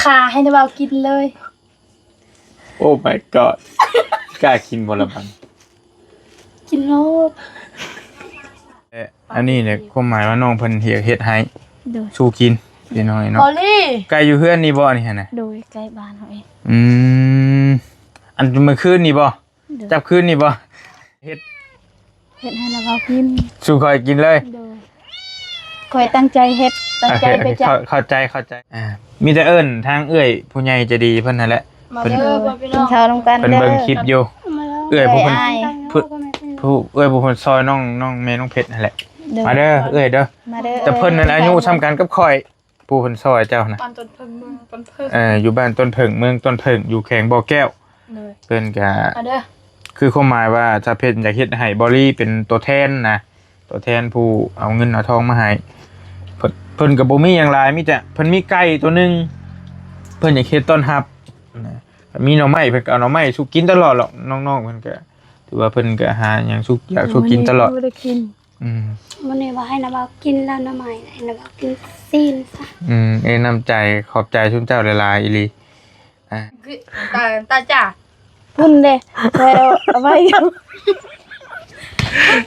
ขาให้นาเบากินเลยโอ้ my god กล้ากินบ่ละบังกินโลดอันนี้เนี่ยความหมายว่าน้องเพิ่นเฮ็ดให้สู้กินพี่น้อยเนาะไก่อยู่เฮือนนี่บ่นี่หั่นน่ะโดยใกล้บ้านเฮาเองอันเมื่อคืนนี่บ่จับคืนนี่บ่เฮ็ดให้นาเบากินสู้คอยกินเลยโดยคอยตั้งใจเฮ็ดตั้งใจไปจ้ะเข้าใจมีแต่เอิ้นทางเอื้อยผู้ใหญ่ใจะดีเพิ่นนั่นแหละเพิ่นกินข้าวนํกันเพิ่นเบิ่งคลิปอยู่เอื้อยผู้เพิ่นเอื้อยผู้เพิ่นซอยน้องแม่น้องเพชรนั่นแหละมาเด้อเอื้อยเด้อแต่เพิ่นนั่นอายุซ้ำกันกับข่อยผู้เพิ่นซอยเจ้านะบ้านต้นเพิ่งเมืองต้นเพิ่งอยู่บ้านต้นเพิ่งเมืองต้นเพิ่งอยู่แขวงบ่อแก้วเพิ่นก็มาเด้อคือความหมายว่าถ้าเพชรอยากเฮ็ดให้บริเป็นตัวแทนนะตัวแทนผู้เอาเงินเอาทองมาให้เพิ่นก็บ่มีหยังหลายมีแต่เพิ่นมีไก่ตัวนึงเพิ่นอยากเฮ็ดต้อนรับนะมีหน่อไม้เพิ่นก็เอาหน่อไม้สุกกินตลอดหรอกน้องๆเพิ่นก็ถือว่าเพิ่นก็หาหยังสุกอยากสุกกินตลอดบ่ได้กินวันนี้ว่าให้นาบ่าวกินแล้วน้ำใหม่ให้นาบ่าวกินซีนซะน้ำใจขอบใจชุนเจ้าหลายๆอีหลีตาจ้าพุ่นเด้เอาไว้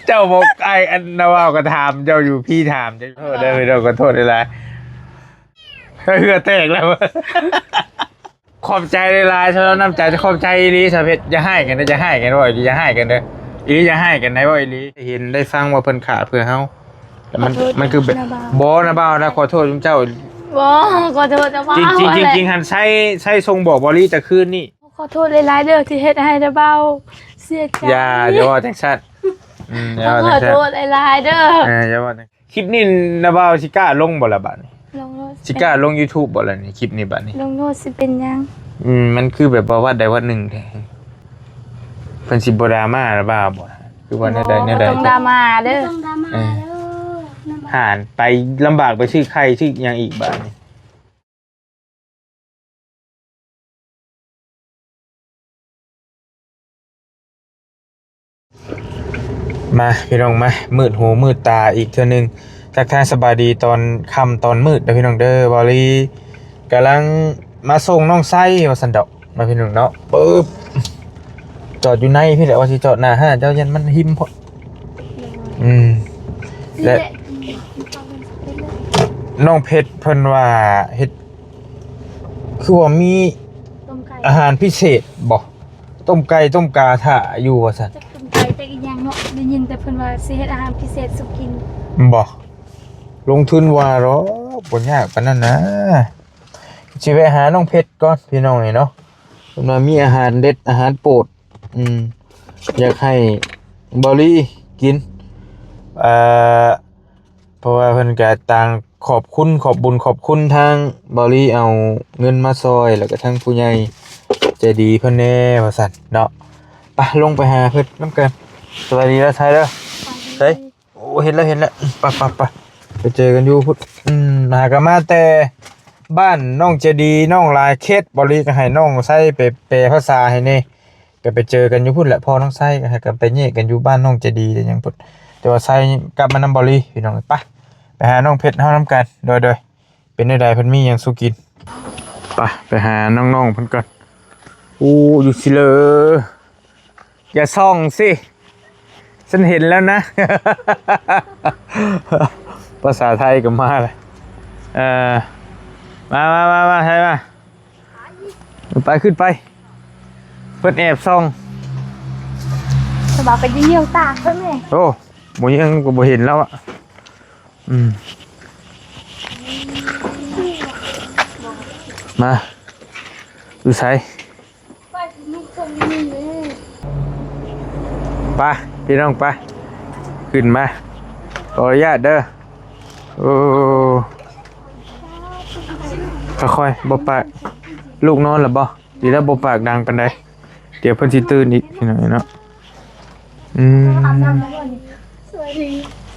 เจ้าบอกไอ้อันนาวาก็ถามเจ้าอยู่พี่ถามเจ้าโทษได้ไหมเราก็โทษได้ไรเหือแตกแล้วขอบใจหลายๆฉันน้ำใจจะขอบใจอีหลีสาเพชรจะให้กันได้จะให้กันว่าจะให้กันเด้ออีจะให้กันได้ว่าอีหลีเห็นได้ฟังว่าเพิ่นขาเพื่อเฮาแต่มันคือแบบบ่นะบ่าวนะขอโทษชุนเจ้าบ่ขอโทษนะบ่าวจริงหันใช้ทรงบอกบอลี่จะคืนนี่ขอโทษหลายๆเด้อที่เฮ็ดให้นะบ่าวเสียใจอย่าว่าจังซั่นขอโทษหลายๆเด้ออย่าว่าคลิปนี้นะบ่าวสิกล้าลงบ่ล่ะบัดนี้ลงโน้ตสิกล้าลง YouTube บ่ล่ะนี่คลิปนี้บัดนี้ลงโน้ตสิเป็นยังมันคือแบบว่าใดว่าหนึ่งแท้เพิ่นสิบ่ดราม่าหรือบ่าวบ่คือว่าใดต้องดราม่าเด้อต้องดราม่าเด้อห่านไปลำบากไปชื่อใครชื่อหยังอีกบัดนี้มาพี่น้องมามืดหูมืดตาอีกเทื่อนึงทักทายสบายดีตอนค่ำตอนมืดนะพี่น้องเด้อบอลี่กำลังมาส่งน้องไส้ว่าสันดอกมาพี่น้องเนาะปึ๊บจอดอยู่ในพี่แหละว่าสิจอดหน้าห้างเจ้ายันมันหิมพอและน้องเพชรเพิ่นว่าเฮ็ดคือว่ามีอาหารพิเศษบ่ต้มไก่ต้มกาถ่าอยู่ว่าซั่นแต่อีกอย่างเนาะได้ยินแต่เพิ่นว่าสิเฮ็ดอาหารพิเศษสุกินบ่ลงทุนว่าหรอบ่ยากปานนั้นนะสิไปหาน้องเพชรก่อนพี่น้องเนาะเพิ่นว่ามีอาหารเด็ดอาหารโปรดอยากให้บอลี่กินเพราะว่าเพิ่นก็ต่างขอบบุญขอบคุณทางบอลี่เอาเงินมาซอยแล้วก็ทางผู้ใหญ่ใจดีเพิ่นแน่ว่าซั่นเนาะไปลงไปหาเพิ่นนำกันสวัสดีแล้วไทยเด้อเฮ้ยโอ้เห็นแล้วไปไปเจอกันอยู่พุทธหากันมาแต่บ้านน้องเจดีน้องลายเคสบริก็ให้น้องไส้ไปแปลภาษาให้นี่ก็ไปเจอกันอยู่พุทธแหละพอน้องไส้ก็ให้กันไปแยกกันอยู่บ้านน้องเจดีแต่ยังพุทธแต่ว่าไส้กลับมานำบริพี่น้องไปหาน้องเพชรเฮานำกันโดยเป็นได้ใดเพิ่นมีหยังสู้กินไปหาน้องๆเพิ่นก่อนอยู่สิเลยอย่าส่องสิฉันเห็นแล้วนะ ภาษาไทยก็มาเลยมาไทยมาไปขึ้นไปเพิ่นแอบส่องสบายไปเยี่ยวตาเพิ่นแม่โอ้บ่ยังก็บ่เห็นแล้วอ่ะมาดูไสไปพี่น้องไปขึ้นมาขออนุญาตเด้อโอ้ค่อยๆบ่ปากลูกนอนหรือบ่ดีแล้วบ่ปากดังปานใดเดี๋ยวเพิ่นสิตื่นอีกพี่น้องเนาะสวัสดี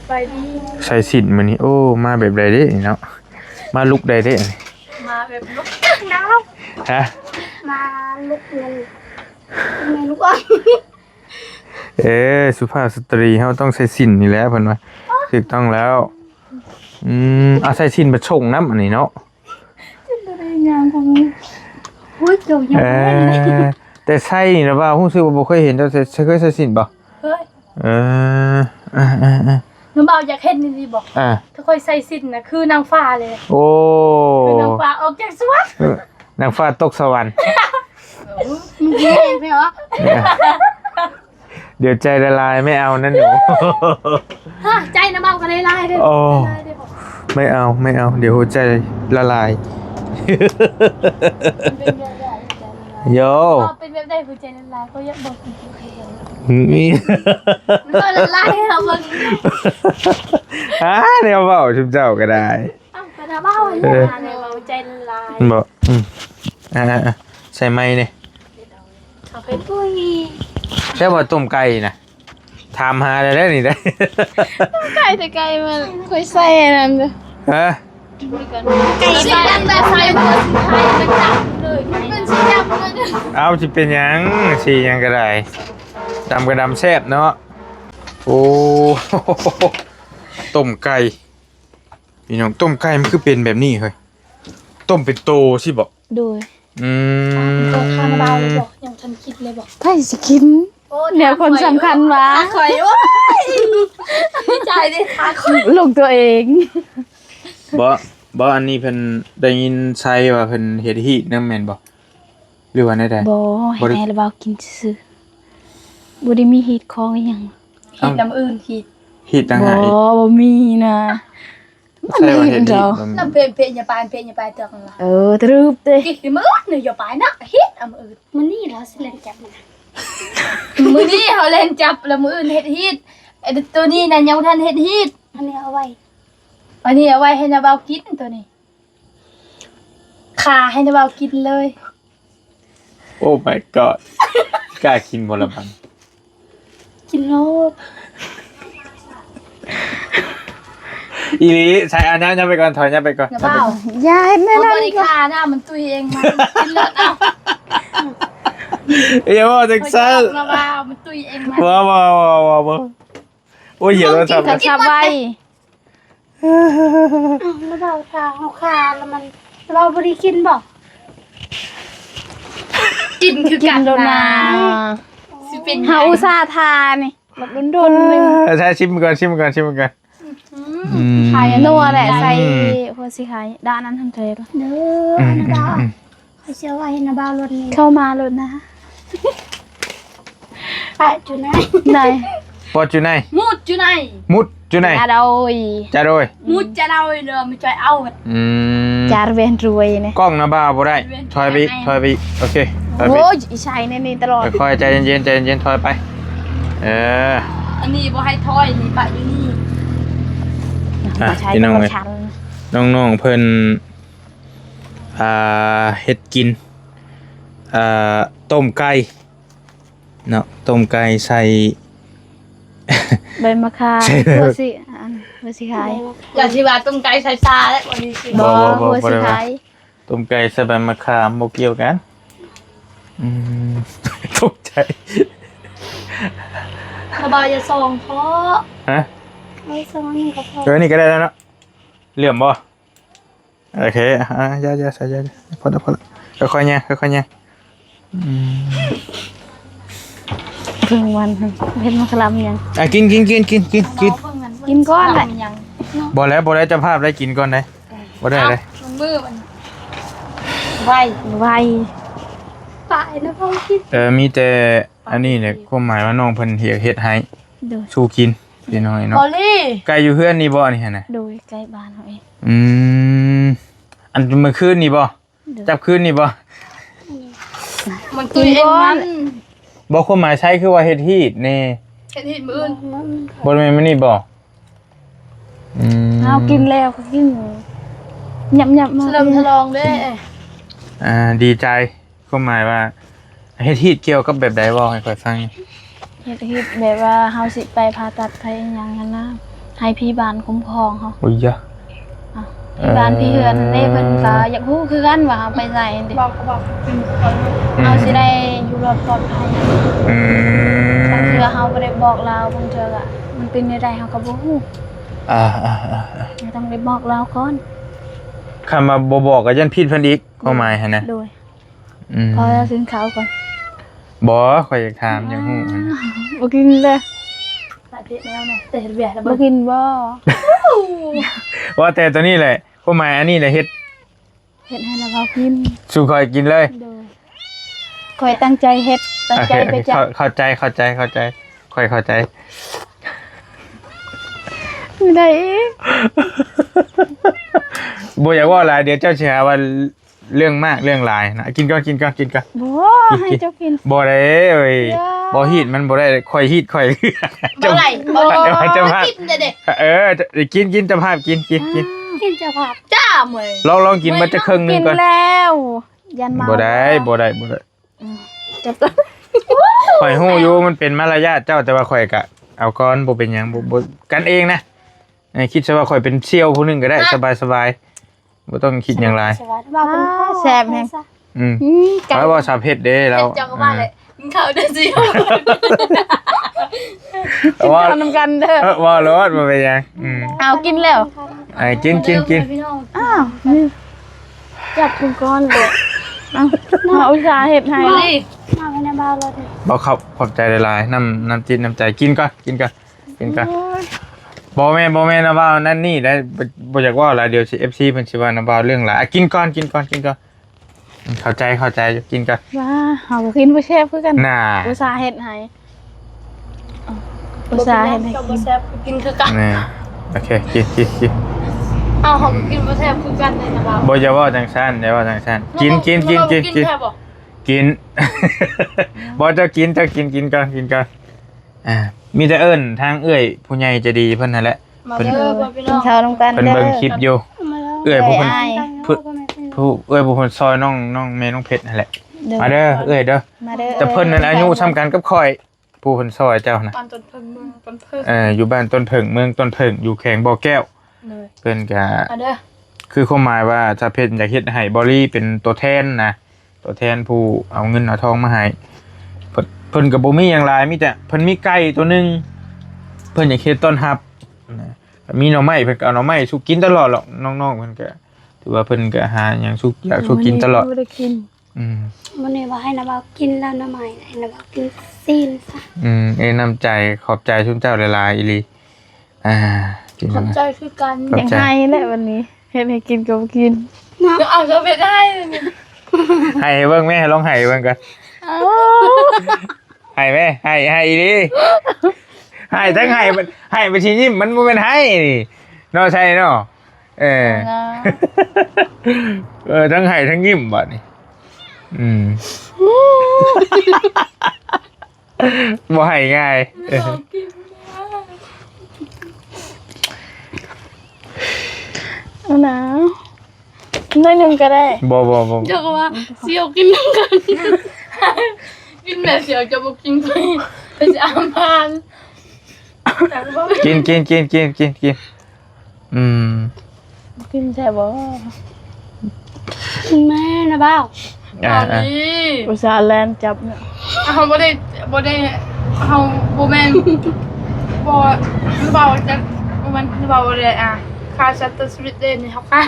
ไปดีใส่สินมื้อนี้โอ้มาแบบใดเด้เนาะมาลุกใดเด้มาแบบลุกน้ฮะมาลุกเงินแม่ลูกอ่ะสุภาพสตรีเฮาต้องใส่สินนี่แหละเพิ่นว่าถูกต้องแล้วใส่สินบ่ชงน้ำอันนี้เนาะจะได้งามของ อุ้ยเจ้ายัง แต่ใช่นี่นะว่าฮู้สึกว่าบ่เคยเห็นเจ้าเคยใส่สินบ่ เฮ้ย เออ น้องเบาอยากเห็นนี่บอก อ่า ถ้าค่อยใส่สิ้นนะคือนางฟ้าเลย โอ้ คือนางฟ้าออกจากสวรรค์ นางฟ้าตกสวรรค์ มึงเห็นไหมเหรอ เดี๋ยวใจละลายไม่เอานั่นหนู ฮะใจน้ำเบากันลายๆเด้อ โอ้ ลายๆเด้อบอก ไม่เอาเดี๋ยวหัวใจละลาย เป็นแบบใด โย เราเป็นแบบใดหัวใจละลายเขาอยากบอกคุณผู้ชม นี่ มันก็ละลายให้เราเบิ่ง เดี๋ยวเบาชุบเจ้าก็ได้ เอ้าก็น้ำเบาเลยนะเนี่ยเบาใจละลาย บอกใส่ไม้เนี่ย เอาไป อุ้ย ใช่ว่าต้มไก่นะทำหาได้นี่ได้ ไก่แต่ไก่มันค่อยใส่นั่นเด้อ ฮะ ไก่สีดำแต่ใส่หมดสีไทยมันดำเลยมันเป็นสีดำเลยเด้อ เอาจะเป็นหยังสีหยังก็ได้ดำก็ดำแซ่บเนาะโอ้ ต้มไก่พี่น้องต้มไก่มันคือเป็นแบบนี้เฮ้ยต้มเป็นโตสิบอก โดย ตัวคาราบาวเลยบอกยังทันคิดเลยบอก ไผ่สิกินเดี๋ยวคนสำคัญวะ คอยโอ้ยดีใจดิทาคอย ลูกตัวเอง บ่อันนี้เพิ่นได้ยินใช่ว่าเพิ่นเฮ็ดฮีทนำแม่นบ่หรือว่าได้ บ่ให้แม่ละบ่าวกินซื่อๆบ่ได้มีฮีตของอีหยัง คิดน้ำอื่นคิด ฮีทต่าง บ่ หากอีก บ่มีนะ ใช่ว่าเฮ็ดฮีท น้ำเป็นอย่าไปเตือนละ ตรึบเด้ กี่มื้อเนี่ยอย่าไปนะฮิตมื้ออื่น มันนี่เหรอสิเล่นจับมัน มื้อนี้เขาเล่นจับแล้วมื้ออื่นเฮ็ดฮิตไอ้ตัวนี้น่ะยังทันเฮ็ดฮิต อันนี้เอาไว้ อันนี้เอาไว้ให้นาเบากินตัวนี้ขาให้นาเบากินเลย โอ้ my god กล้ากินบ่ละบัง กินโลด อีหลีใช้อันนั้นยับไปก่อนถอยยับไปก่อน นาเบา อย่าเฮ็ด เพ แม่ ราะ นั่ ว่าน ในขาหน้ามันตุยเองมันกินเลือดเอา อย่าว่าจังซั่น นาเบามันตุยเองมัน ว้าวโอ้ยเหี้ยเราทำ กระชับไว้ แล้วเราทาเอาคาแล้วมันเราบริกินบอก กินคือ กิ กัน น โดน นะ มา สิเป็น เฮาอุตส่าห์ทานี่แบบโดนๆนึง ใช่ชิมก่อนขายนัวแหละใส่หัวสิขายด้านนั้นทันเทแล้ว เด้อนาบาวเขาเชื่อว่านาบาวรถนี้ เข้ามาเลยนะ ไปจุดไหน ได้ ปอดอยู่ไหน มุดอยู่ไหน มุดอยู่ไหน จาโดย จะโดย มุดจะเอาเลยไม่ใจเอา จาเวนรวยเนี่ย กล้องนะบ้าบ่ได้ถอยไปโอเคถอยไป โอ้ยอีชัยในนี่ตลอด ค่อยๆใจเย็นถอยไปอ อันนี้บ่ให้ถอยนี่ปะอยู่นี่ มาใช้ พี่น้อง กับ เอ้ย ฉัน น้องๆเพิ่นเฮ็ดกินต้มไก่เนาะต้มไก่ใส่ ใบมะขาม ใช่เลย หัวสิหัวสิขาย อย่าสิว่าต้มไก่ใส่ซาแล้ววันนี้สิ บ่ บ่ หัวสิ ได้ว่า ขาย ต้มไก่ใส่ใบมะขามบ่เกี่ยวกันตกใจ นาเบาอย่าส่งเพราะ ฮะ เอาสองนี่ก็พอ นี่ก็ได้แล้วเนาะเหลื่อมบ่โอเคอย่าใส่อย่าพอแล้วค่อยๆเนี่ยเพิ่งวันเห็นมะขามยัง กิน กินก้อนแหละ ยัง บ่แล้วเจะภาพได้กินก่อนได้บ่ได้เลย มือมันไว ไว ไปนะพ่อคิด มีแต่อันนี้เนี่ยความหมายว่าน้องเพิ่นเฮ็ดให้ โดย สู้กินพี่น้อย พอ เนาะ ลี่ ไก่อยู่เฮือนนี่บ่นี่หั่นน่ะ โดยใกล้บ้านเขาเอง อันเมื่อคืนนี่บ่จับคืนนี่บ่ มันตุยเองมัน บ่ความหมายใช้คือว่าเฮ็ดฮีทแน่ เฮ็ดมืออื่น บ่แม่นมื้อนี้บ่ เอากินแล้วก็กินหยับๆมา เฉลิมฉลองเด้ ดีใจความหมายว่าเฮ็ดฮีทเกี่ยวกับแบบใดบ่ให้ค่อยฟัง เฮ็ดแบบว่าเฮาสิไปผ่าตัดไปหยังนั้นนะให้พี่บ้านคุ้มครองเฮา โอ้ยยะ พี่บ้านพี่เฮือนเด้เพิ่นก็อยากฮู้คือกันว่าเฮาไปไสเด้ บอกเป็นคน เฮาสิได้อยู่รอดปลอดภัยบางเทื่อเฮาบ่ได้บอกลาวบางเทื่อก็มันเป็นได้ได้เฮาก็บ่ฮู้ต้องได้บอกลาวก่อน คำมาบ่บอกก็ยันผิดเพิ่นอีกความหมายหั่นนะ โดย พอแล้วกินข้าวก่อน บ่ข่อยอยากถามอยากฮู้นะ บ่กินเลย สาธิตแนวเนี่ยแต่เห็ดเบียร์แล้ว บ่กินบ่ ว่าแต่ตัวนี้แหละความหมายอันนี้แหละเฮ็ด เฮ็ดให้นาบ่าวกิน สู่ข่อยกินเลย โดยคอยตั้งใจเฮ็ดตั้งใจไปจับ เข้าใจข่อยเข้าใจ ไม่ได้อีก บ่อยากว่าหลายเดี๋ยวเจ้าสิหาว่าเรื่องมากเรื่องหลายนะกินก่อน บ่ให้เจ้ากิน บ่ได้เอ้ย อย่า บ่ฮีดมันบ่ได้ข่อยฮีดข่อย เมื่อไหร่บอก เดี๋ยวให้เจ้าภาพ กินเด็ก กินเจ้าภาพกิน กินเจ้าภาพ จ้าเหมย ลองกินมันจะครึ่งหนึ กิ ง น ก่อน แล้วยันเมา บ่ได้ จับตัว ข่อยฮู้อยู่มันเป็นมารยาทเจ้าแต่ว่าข่อยก็เอาก่อนบ่เป็นหยังบ่กันเองนะคิดซะว่าข่อยเป็นเซี่ยวผู้หนึงก็ได้สบายๆบ่ต้องคิดหยังหลาย สวัสดีบ่าวเป็นพ่อ แซ่บแฮง เพราะว่าชาวเพชรเด้เรา เจ้าก็ว่าเลยกินข้าวเดือดสิ แต่ว่า กินข้าวนำกันเด้อ ว่ารถบ่เป็นหยังเอากินแล้ว กิน พี่น้อง อ้าวนี่จับคุณก้อนเลยเอาอุตส่าห์เฮ็ดให้ มาดิ มาไว้ในบ้านเราเถอะ บ่ขอบใจหลายๆน้ำจิตน้ำใจกินก่อนบ่แม่นนะว่านั่นนี่ได้บ่อยากว่าหลายเดี๋ยวสิ FC เพิ่นสิว่านะว่าเรื่องหลายกินก่อนเข้าใจอยู่กินก่อน ว่าเฮาก็กินบ่แซ่บคือกัน น่า อุตส่าห์เฮ็ดให้อุตส่าห์เฮ็ดให้ กับ กิน แซ่บกินคือกัน นี่โอเคกิน เอาเขากินแซ่บคือกันเลยนะบ่าว บ่จะว่าจังซั่นอย่าว่าจังซั่นกิน แค่บอก กิน บ่จะกินก่อนมีแต่เอิ้นทางเอื้อยผู้ใหญ่ใจะดีเพิ่นนั่นแหละ มาเด้อพี่ กิ น้ น อง ข้าวนำกัน เพิ่น เด้อ เบิ่งคลิปอยู่ มาแล้ว เอื้อยผู้เพิ่น อ้าย ผู้เพิ่นซอยน้องแม่น้องเพชรนั่นแหละ มาเด้อเอื้อยเด้อ มาเด้อ แต่เพิ่นนั้นอายุซ้ำกันกับข่อยผู้เพิ่นซอยเจ้านะ ปันต้นเพิ่งมึงต้นเพิ่ง อยู่บ้านต้นเผิงเมืองต้นเผิงอยู่แขวงบ่อแก้ว เลย เพิ่นก็ มาเด้อ คือความหมายว่าถ้าเพชรอยากเฮ็ดให้บริเป็นตัวแทนนะตัวแทนผู้เอาเงินเอาทองมาให้เพิ่นก็บ่มีหยังหลายมีแต่เพิ่นมีไก่ตัวหนึงเพิ่นอยากเฮ็ดต้อนรับนะมีหน่อไม้เพิ่นก็เอาหน่อไม้สุกกินตลอดหรอกน้องๆเพิ่นก็ถือว่าเพิ่นก็หาหยังสุกอยากสุกกินตลอด บ่ได้กิน วันนี้ว่าให้นาบ่าวกินแล้วน้ำใหม่ให้นาบ่าวกินซีนซะ น้ำใจขอบใจชุมเจ้าหลายๆอีหลีกิน ขอบใจคือกัน ขอบ อย่าง ใจ ให้แหละวันนี้เฮ็ดให้กินก็บ่กิน เนาะ เดี๋ยวเอาจะไปได้ ให้เบิ่งแม่ลองให้เบิ่งก่อน เอ้า ให้แม่ให้อีหลีให้ทั้งให้ไปชี้ยิ้มมันบ่แม่นให้นี่เนาะใช่เนาะทั้งให้ทั้งยิ้มบัดนี้บ่ให้ง่าย เอาหนาวน้อยหนึงก็ได้ บ่ เจ้าก็ว่าเสี่ยวกินน้ำกันกินแต่เสี่ยวจะบอกกินไปจะอาพานแต่ว่า กินกินแซ่บบ่ แม่นาบ่าว ตอนนี้ อุตส่าห์แลนจับเนี่ย เขาบ่ได้เขาบ่แม่นบ่เบาจะมันเบาเลยค่าชัตเตอร์สวิตเดนนี่เขาค่า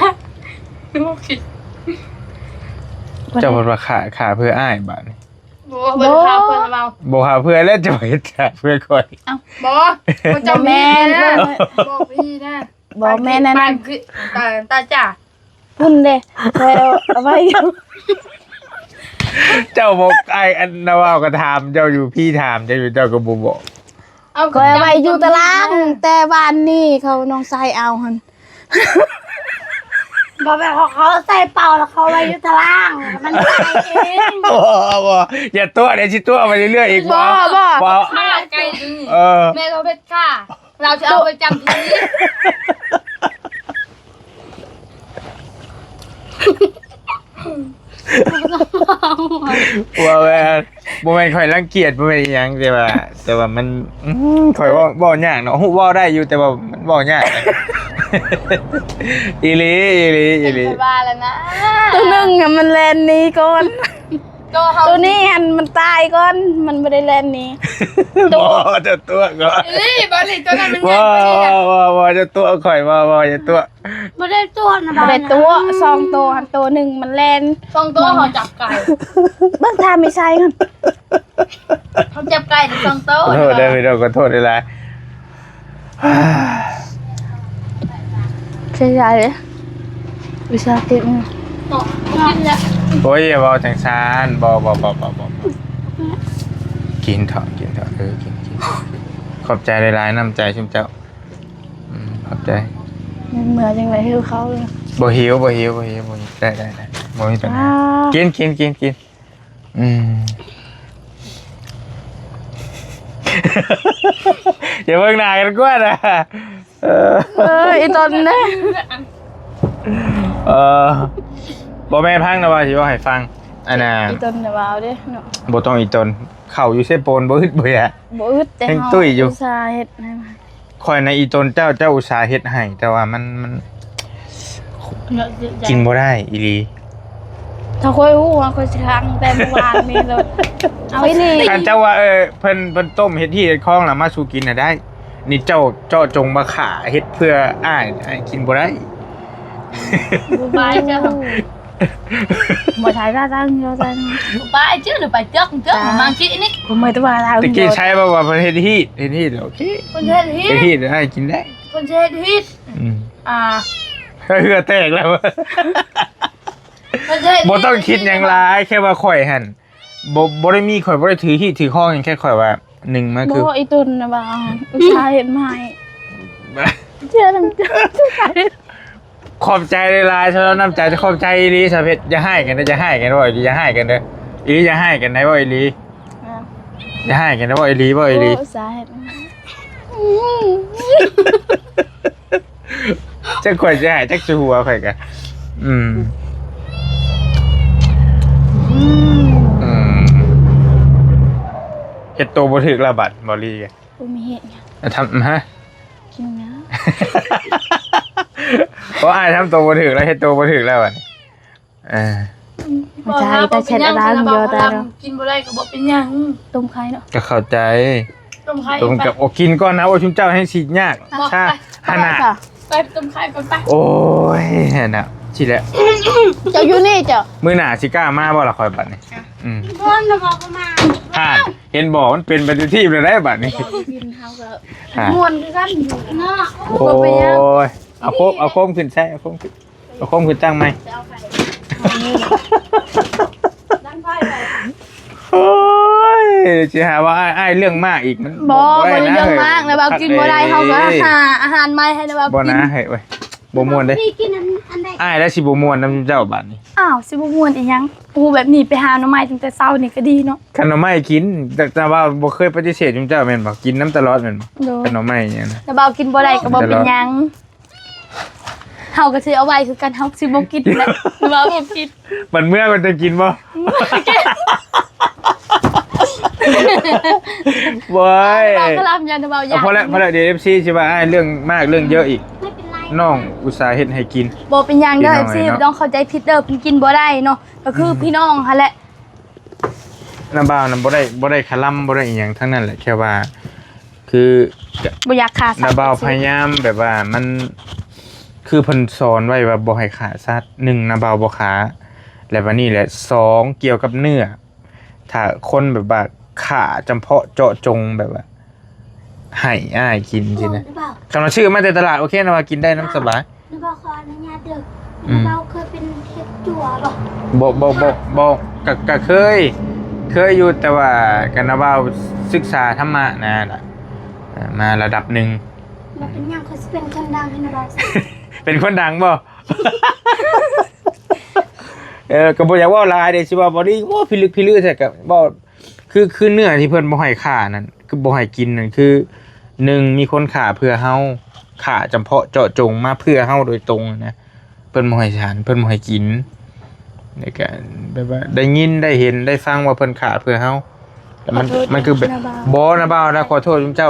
นึกว่าผิด เจ้าบ่ว่าขาเพื่ออ้ายบัดนี้ บ่ค่าเพิ่นเบา บ่หาเพื่อแล้วจะไปขาเพื่อก่อน บ่เจ้าแม่นะบ่พี่นะ บ่แม่นั่น บ้านคือตาจ้า พุ่นเด้แล้วเอาไว้อยู่ เจ้าบอกไอ้อันนาว่าก็ถามเจ้าอยู่พี่ถามเจ้าอยู่เจ้าก็บ่บอก ก็เอาไว้อยู่ตารางแต่บ้านนี่เขาน้องชายเอาหั่น บอกแบบเขาใส่เป่าแล้วเขาไว้อยู่ตาราง มันใส่เอง บ่อย่าตัวเดี๋ยวสิตัวไปเรื่อยๆอีกบ่ แม่ไก่ดึง ๆ แม่เราเพชรค่ะ เราจะเอาไปจำที่นี่ ว่าแม่บ่แม่นข่อยรังเกียจบ่แม่นอิหยังแต่ว่ามันข่อยเว้ายากเนาะฮู้เว้าได้อยู่แต่ว่ามันเว้ายากอีหลี จะบ้าแล้วนะ ตัวหนึงอะมันแลนหนี้ก่อน ตัวนี้หันมันตายก่อนมันไม่ได้เล่นนี้ บ่จะตัวก่อน นี่บอลลี่ตัวนั้นมันใหญ่ ว้าก ว่านี้นะ วจะตัวข่อยว่าจะตัว บ่ได้ตัวนะ ไม่ บ้า ได้ตัวซองตัวหันตัวหนึ่งมันเล่น สองตัวเขาจับไก่ เบิ่งทาไม่ใช่กัน เขาจับไก่ในสองตัว ขอโทษได้ไม่ต้องขอโทษได้ไร ใช่ใช่เลยวิชาเก็บ เนาะกินแล้ว โอ้ยอย่าบอกจังซานบ่กินเถอะกินขอบใจหลายๆน้ำใจชุ่มเจ้าขอบใจ เหมือนจังไรให้เขาเลย บ่หิวได้บ่มีปัญหากินอย่าเบิ่งหน้ากันกว่านะ อีตอนนี้ บ่แม่นพังนะว่าสิว่าให้ฟังอันน่ะ อีตอนเดี๋ยวเอาเด้เนาะ บ่ต้องอีตนเข้าอยู่เส้นโปนบ่อึดบ่อยะ บ่อึดแต่ แห้ง เฮา ตุ้ยอยู่ อุตส่าห์เฮ็ดให้มา ข่อยในอีตนเจ้าอุตสาห์เฮ็ดให้แต่ว่ามัน เนาะ กินบ่ได้อีหลี ถ้าค่อยฮู้ว่าค่อยสิค้างแต่เมื่อวานนี้เลยเอาอีนี่ คันเจ้าว่าเพิ่นต้มเฮ็ดที่เฮ็ดคองแล้วมาสู่กินน่ะได้ นี่เจ้าเจาะจงมาขาเฮ็ดเพื่ออ้ายกินบ่ได้ บายจ้ะ บ่ถ่ายra ra nhiều ra บายchứ được bài trước mà mang chị nick ผมไม่ต้องมาถ่าย ตะกี้ใช้บ่ว่าเพิ่นเฮ็ดที่โอเค con chơi เฮ็ด hit ที่ได้กินได้ con chơi hit อ่า à เหือแตกแล้ว con chơi บ่ต้องคิดหยังหลายแค่ว่าข่อยหั่นบ่ได้มีข่อยบ่ได้ถือที่ถือข้องหยังแค่ข่อยว่าหนึ่งมันคือ บ่อีตุนนะบ่าวอุตส่าห์เฮ็ดมาให้เชื่อทั้ง ขอบใจหลายๆสำหรับน้ำใจขอบใจอีหลีสะเพชรอย่าให้กันนะอย่าให้กันบ่อีหลีอย่าให้กันเด้ออีหลีอย่าให้กันได้บ่อีหลีอย่าให้กันได้บ่อีหลีบ่อีหลี อุตส่าห์เฮ็ดมา จักข่อยจะให้จักสิหัวข่อยกันเฮ็ดโตบ่ถึกละบัดบ่ลีกัน บ่มีเฮ็ดหยัง ทำฮะ กินหยัง เพราะอ้ายทำโตบ่ถึกแล้วเฮ็ดโตบ่ถึกแล้วบัดบ่ใช่แต่เช็ดล้างเดียวแต่ กินบ่ได้ก็บ่เป็นหยัง ต้มไข่เนาะ ก็เข้าใจ ต้มไข่ ตรงกับโอกินก่อนนะว่าชุมเจ้าให้สิยากชาหนา ไปต้มไข่ก่อนไป โอ้ยน่ะสิแหละ เจ้าอยู่นี่เจ้า มื้อหน้าสิกล้ามาบ่ล่ะคอยบัดนี้พ่นนะบอกมา เห็นบอกมันเป็นปฏิทินเลยได้บัดนี้ กินเฮาก็ ม่วนคือกันอยู่เนาะ โอ้ยเอาโคมขึ้นใช่เอาโคมขึ้นตั้งไหม ดันไฟไป โอ้ยสิหาว่าอ้ายเรื่องมากอีกมัน บ่ได้เรื่องมากนะบ่าวกินบ่ได้เฮาก็หาอาหารใหม่ให้นะบ่าว บ่ กิน นะเฮ้ยเว้ยบ่ม่วนเด้ นี่กินอันใด อ้ายแล้วสิบ่ม่วนนำเจ้าบัดนี้ อ้าวสิบ่ม่วนอีหยังปูแบบนี้ไปหาหน่อไม้ตั้งแต่เช้านี่ก็ดีเนาะ ขนมไม้กินแต่ว่าบ่เคยปฏิเสธจุมเจ้าแม่นบ่กินน้ำตลอดแม่นบ่ขนมไม้เนี่ยนะ แต่บ่าวกินบ่ได้ก็บ่เป็นหยังเฮาก็สิเอาไว้คือกันเฮาสิบ่กินแหละบ่าวบ่กิน มันเมื่อมันจะกินบ่บอย บ่าวก็รับยันบ่าวอยาก พอแล้วเดี๋ยว FC สิว่าอ้ายเรื่องมากเรื่องเยอะอีก ไม่เป็นไร น้องอุตส่าห์เฮ็ดให้กิน บ่เป็นหยังเด้อ กินหน่อย FC เนาะ ต้องเข้าใจผิดเด้อเพิ่นกินบ่ได้เนาะก็คือพี่น้องหั่นแหละ น้ำบ่าวน่ะบ่ได้คลำบ่ได้อีหยังทั้งนั้นแหละแค่ว่า คือ บ่อยากขาดสัตว์ น้าบ่าวพยายามแบบว่ามันคือเพิ่นสอนไว้ว่าบ่ให้ขาสัตว์1น้าบ่าวบ่ขาแล้ววันนี้แหละ2เกี่ยวกับเนื้อถ้าคนแบบว่าขาจำเพาะเจาะจงแบบว่าให้อ้ายกินสินะ หรือเปล่า คำว่าชื่อมาแต่ตลาดโอเคนะว่ากินได้น้ำสบาย หรือเปล่าขออนุญาตเด้อเราเคยเป็นเทปจั่วป่ะ บ่ก็เคยอยู่แต่ว่ากันนะว่าศึกษาธรรมะนะล่ะมาระดับหนึ่ง เราเป็นยังเคยเป็นคนดังให้นะเรา เป็นคนดังบ่ ก็บ่อยากเว้าหลายเด้สิว่าบ่ดีว่าพิลึกพิลือแท้ก็บ่คือเนื้อที่เพิ่นบ่ให้ฆ่านั่นคือบ่ให้กินนั่นคือ1มีคนฆ่าเพื่อเฮาฆ่าจำเพาะเจาะจงมาเพื่อเฮาโดยตรงนะเพิ่นบ่ให้ฉันเพิ่นบ่ให้กินในการแบบว่าได้ยินได้เห็นได้ฟังว่าเพิ่นฆ่าเพื่อเฮาแต่มันคือแบบบ่นะบ่าวนะขอโทษเจ้า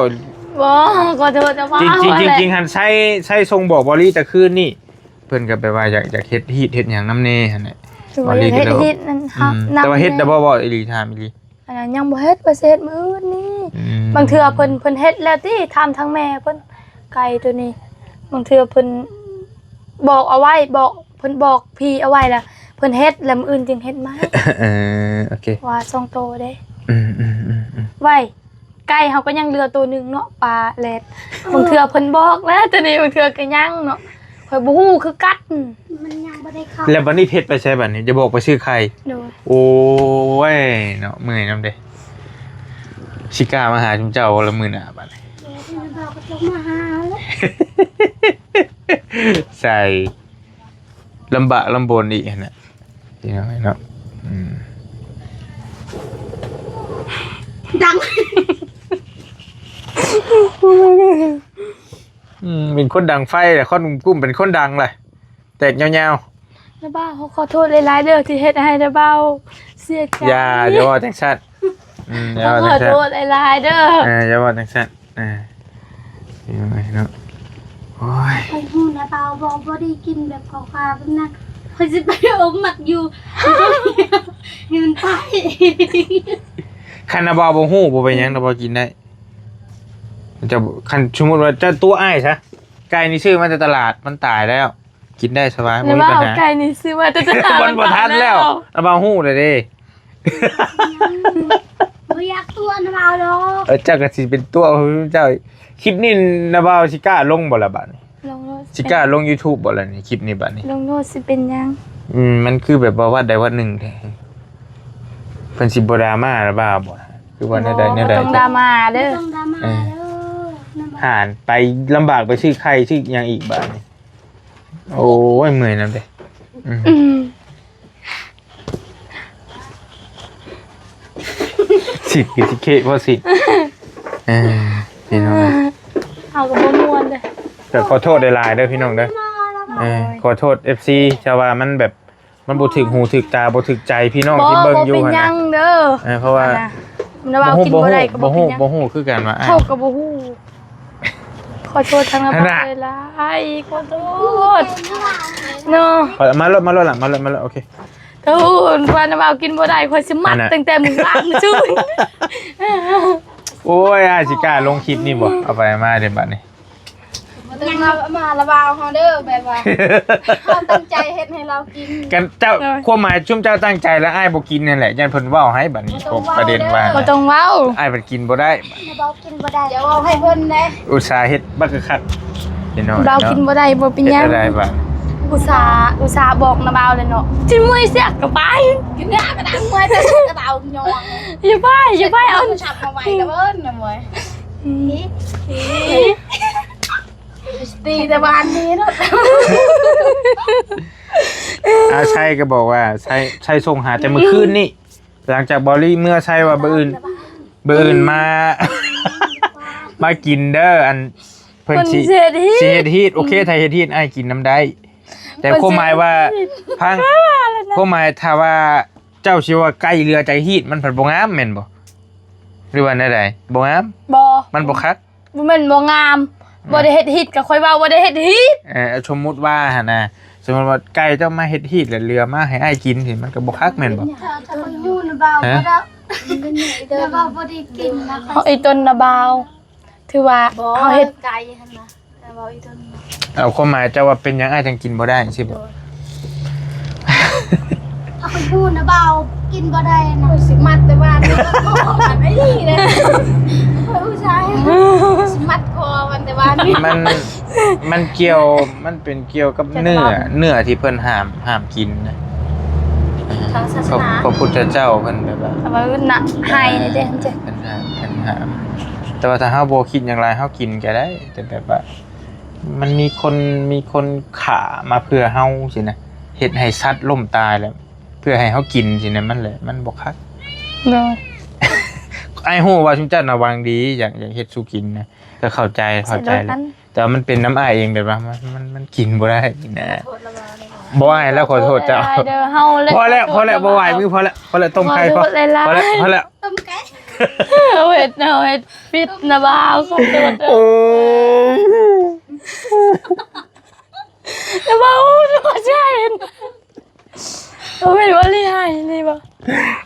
บ่ก็โทษจะว่า จริงหันใช้ทรงบอกบอลี่แต่คืนนี่เพิ่นก็แบบว่าอยากเฮ็ดฮีทเฮ็ดหยังนำแน่หั่นแหละ คือว่าอยากเฮ็ดนั่นครับ แต่ว่าเฮ็ดได้บ่อีหลีถามอีหลี อันนั้นยังบ่เฮ็ดบ่เสร็จมื้ออื่นนี้บางเทื่อเพิ่นเฮ็ดแล้วติถามทั้งแม่เพิ่นไก่ตัวนี้บางเทื่อเพิ่นบอกเอาไว้บอกเพิ่นบอกพี่เอาไว้แล้วเพิ่นเฮ็ดแล้วมื้ออื่นจึงเฮ็ดมา โอเค ว่า2โตเด้ อืม ไว้ไก่เฮาก็ยังเหลือตัวหนึงเนาะปลาแลดบางเทื่อเพิ่นบอกแล้วตัวนี้บางเทื่อก็ยังเนาะข่อยบ่ฮู้คือกัด มันยังบ่ได้เข้า แล้วบัดนี้เพชรไปใช้บัดนี้จะบอกไปซื้อใคร โดย โอ้ยเนาะเมื่อยนำเด้สิกล้ามาหาจุมเจ้าละมื้อหน้าบัดนี้ เดี๋ยวที่เราก็ต้องมาหาแล้ว ใส่ลำบากลำบนอีกน่ะพี่น้องเนาะ ดัง เป็นคนดังไฟแต่คนกุ้มเป็นคนดังเลยแตกยาว นะบ้าเขาขอโทษหลายๆเด้อที่เฮ็ดให้นะเบ้าเสียใจ ๆอย่าว่าจังซั่นอย่า เขา ว่า ข จั อง โท ซั่น ษหลายๆเด้อ อย่าว่าจังซั่นพี่น้องเนาะโอ้ย ไปหูนะเบาบอกบ่ได้กินแบบขาวๆแบบนั้นเพิ่นสิไปอมหมักอยู่ให้มันไป คันนาบาบ่ฮู้บ่เป็นหยังนาบากินได้จะคันสมมุติว่าเจ้าตัวอ้ายซะไก่นี่ซื้อมาจากตลาดมันตายแล้ว กินได้สบายบ่ นะ มี บ้า ปัญหา ไก่นี่ซื้อมาแต่ตลาด มันบ่ทันแล้วนาบาฮู้เลยเด้ บ่อยากตัวนะเบาดอก เจ้าก็สิเป็นตัวเจ้าคลิปนี้นาบาสิกล้าลงบ่ล่ะบัดนี้ ลงโน้ต สิกล้าลง YouTube บ่ล่ะนี่คลิปนี้บัดนี้ ลงโน้ตสิเป็นยัง มันคือแบบว่าวัดใดวัดหนึ่งแท้เพิ่นสิบ่ดราม่าหรือบ่าบ่คือว่าแนวใดแนวใด บ่ต้องดราม่าเด้อ ต้องดราม่าเด้อนะเบา หานไปลำบากไปชื่อใครชื่อหยังอีกบาดนี้โอ้ยเมื่อยนำเด้สิกิสิเคบ่สิพี่น้อง เอาก็บ่ม่วนเด้อ ก็ขอโทษหลายๆเด้อพี่น้องเด้อขอโทษ FC ชาวว่ามันแบบมันบ่ถึกหูถึกตาบ่ถึกใจพี่น้องที่เบิ่งอยู่ บ่เป็น หั่น ยั น่ะ งเด้อ เพราะว่า นะบ้ากินบ่ได้ก็บ่เป็นยัง บ่ฮู้คือกันว่า เข้าก็บ่ฮู้ขอโทษทางนะบ้าหลายขอโทษเนาะ มารถหลังมารถโอเค ทูนว่าน้ำเอากินบ่ได้ข่อยสิมัดตั้งแต่มึงล้างชื่อ โอ้ยอาสิกล้าลงคลิปนี่บ่เอาไปมาเดี๋ยวบัดนี้ ต้องมาระบาวเฮาเด้อแบบว่าเฮาตั้งใจเฮ็ดให้เรากิน กันเจ้าความหมายชุ่มเจ้าตั้งใจแล้วอ้ายบ่กินนั่นแหละยันเพิ่นเว้าให้บัดนี้ประเด็นว่า บ่ต้องเว้า อ้ายเพิ่นกินบ่ได้ นะเบากินบ่ได้ เดี๋ยวเอาให้เพิ่นนะ อุตส่าห์เฮ็ดบักคักพี่น้อง เรากินบ่ได้บ่เป็นหยัง ได้บัด อุตส่าห์บอกน้ำเอาเลยเนาะจิมวยเสียก็ไป กินเนื้อกระดังมวยแต่กระเตาหยอง อย่าไปเอา ฉับมาไว้กับเพิ่นน่ะมวยตีแต่บ้านนี้เนาะ ใช่ก็บอกว่าใช่ส่งหาแต่มื้อคืนนี่หลังจากบอลลี่เมื่อใช่ว่ามื้ออื่นมา มากินเด้ออันเพิ่นสิเฮ็ดฮีทโอเคถ้าเฮ็ดฮีทอ้ายกินน้ำได้แต่ความหมายว่าพังความหมายถ้าว่าเจ้าสิว่าใกล้เรือใจฮีทมันเพิ่นบ่งามแม่นบ่หรือว่าแนวใดบ่งาม บ่ มันบ่คัก บ่แม่นบ่งามบ่ได้เฮ็ดฮิตก็ค่อยเว้าบ่ได้เฮ็ดฮิต สมมุติว่าหั่นน่ะสมมุติว่าไก่เจ้ามาเฮ็ดฮีทแล้วเรือมาให้อ้ายกินสิมันก็บ่คักแม่นบ่ ถ้าไปหูนะเบาบ่ได้นะเบาบ่ได้กินนะ เฮาอีต้นน่ะบ่าวถือว่าเฮาเฮ็ด ไก่หั่นน่ะแต่ว่าอีต้น เอาความหมายเจ้าว่าเป็นหยังอ้ายจังกินบ่ได้สิบ่ ถ้าไปหูนะเบากินบ่ได้นะ สิมัดแต่บ้านนี่ก็มันไม่ดีเลยผู้ชายสิมัดคอมันแต่บ้านนี่ มันเกี่ยวมันเป็นเกี่ยวกับเนื้อที่เพิ่นห้ามกินนะ ทางศาสนา พระพุทธเจ้าเพิ่นแบบว่า เอาไว้น่ะให้นี่เด้เจ้ เพิ่นห้ามแต่ว่าถ้าเฮาบ่คิดอย่างไรเฮากินก็ได้แต่แบบว่า มันมีคนขามาเพื่อเฮาสินะเฮ็ดให้สัตว์ล่มตายแล้ว เพื่อให้เฮากินสินะมันแหละมันบ่คัก เนาะ ไอ้ฮู้ว่าชุมเจ้าน่ะวางดีอยากเฮ็ดสู่กินนะก็เข้าใจเลยแต่ว่ามันเป็นน้ำอ้ายเองแบบว่ามันกินบ่ได้นะบ่อ้ายแล้วขอโทษเจ้า เด้อเฮาเลย พอแล้วบ่ไหวมือพอแล้วต้มไข่พอแล้ว ต้มไก่ เอาเฮ็ดปิดน่ะบ่าวขอโทษ โอ้ น่ะบ่าวจะมาใช่ โอ้ยว่าลี่ให้นี่บ่